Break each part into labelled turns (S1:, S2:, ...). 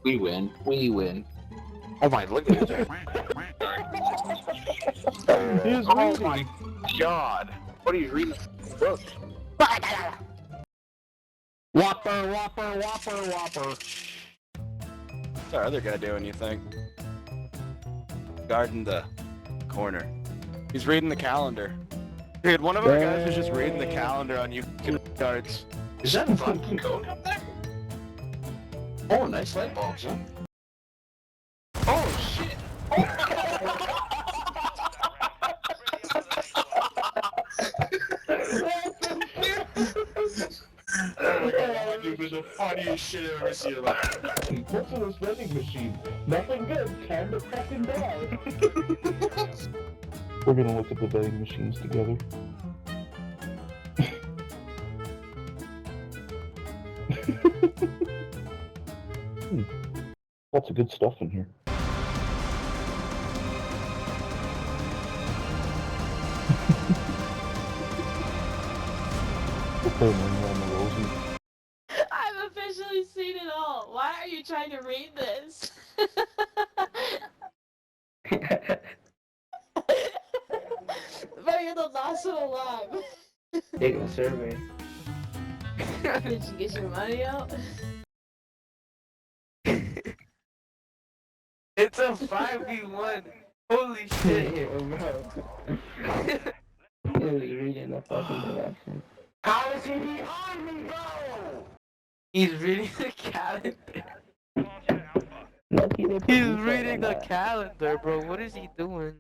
S1: We win. We win. Oh my, look at this. Oh my god. What are you reading? Look. Whopper, whopper, whopper, whopper.
S2: What's our other guy doing, you think? Guarding the corner. He's reading the calendar. Dude, one of our guys is just reading the calendar on you guards.
S1: Is that a fucking code up there? Oh, nice light bulbs, huh? Oh shit! Oh my god, dude, was the funniest shit I've ever seen in my life.
S3: What's in this vending machine? Nothing good. Time to fucking die. We're gonna look at the vending machines together. Lots of good stuff in here. We're playing around the rosy.
S4: I've officially seen it all. Why are you trying to read this? But you're the last one alive.
S5: Taking a survey.
S4: Did you get your money out?
S5: It's a 5v1. Holy shit.
S6: Yeah, bro. He was reading the fucking direction.
S5: How is he behind me, bro? He's reading the calendar. He's reading the calendar, bro. What is he doing?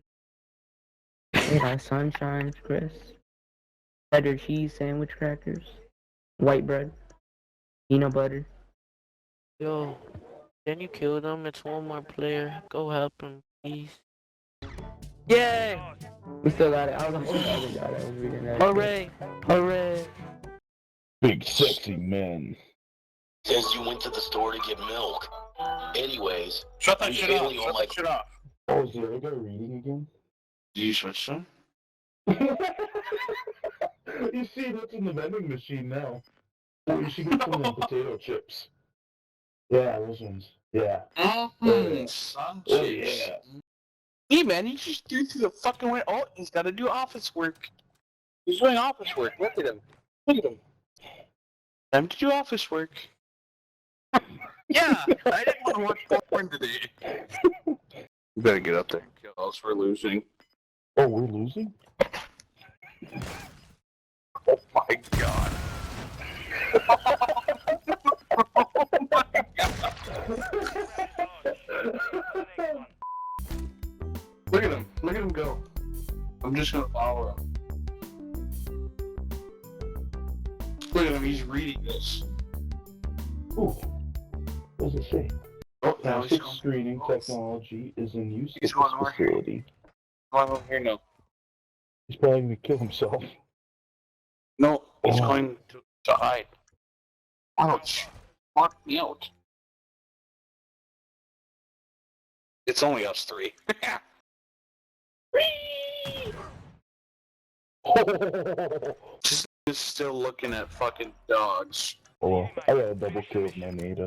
S6: They got sunshine, Chris. Cheddar cheese sandwich crackers. White bread. Peanut butter.
S5: Yo, can you kill them? It's one more player. Go help him, please. Yay!
S6: We still got it. I was like, I was reading that.
S5: Hooray! Hooray!
S3: Big sexy men.
S7: Says you went to the store to get milk. Anyways,
S1: Shut that
S7: I'm
S1: shit off.
S7: failing on
S1: Shut
S7: my-
S1: that shit off.
S3: Oh, is the other guy reading again?
S1: Did you switch them?
S3: You see, that's in the vending machine now. Oh, you should get some of them potato chips. Yeah, those ones. Yeah.
S1: Mm-hmm. Son
S3: Oh,
S1: cheeks.
S3: yeah.
S1: Hey man, he just threw through the fucking way. Oh, he's got to do office work. He's doing office work. Look at him. Look at him. Time to do office work. Yeah, I didn't want to watch porn today. You better get up there and kill us. We're losing.
S3: Oh, we're losing?
S1: Oh my god. Oh my god. Look at him. Look at him go. I'm just gonna follow him. Look at him. He's reading this.
S3: Ooh. What does it say?
S1: Oh, now he's
S3: Traffic
S1: going.
S3: screening technology is in use at
S1: He's
S3: this
S1: going over here.
S3: facility.
S1: Come on over here now.
S3: He's probably gonna kill himself.
S1: No, he's
S3: Oh.
S1: going to hide. Ouch. Lock me out. It's only us three. Just is still looking at fucking dogs.
S3: Oh, well, I got a double kill with my NATO.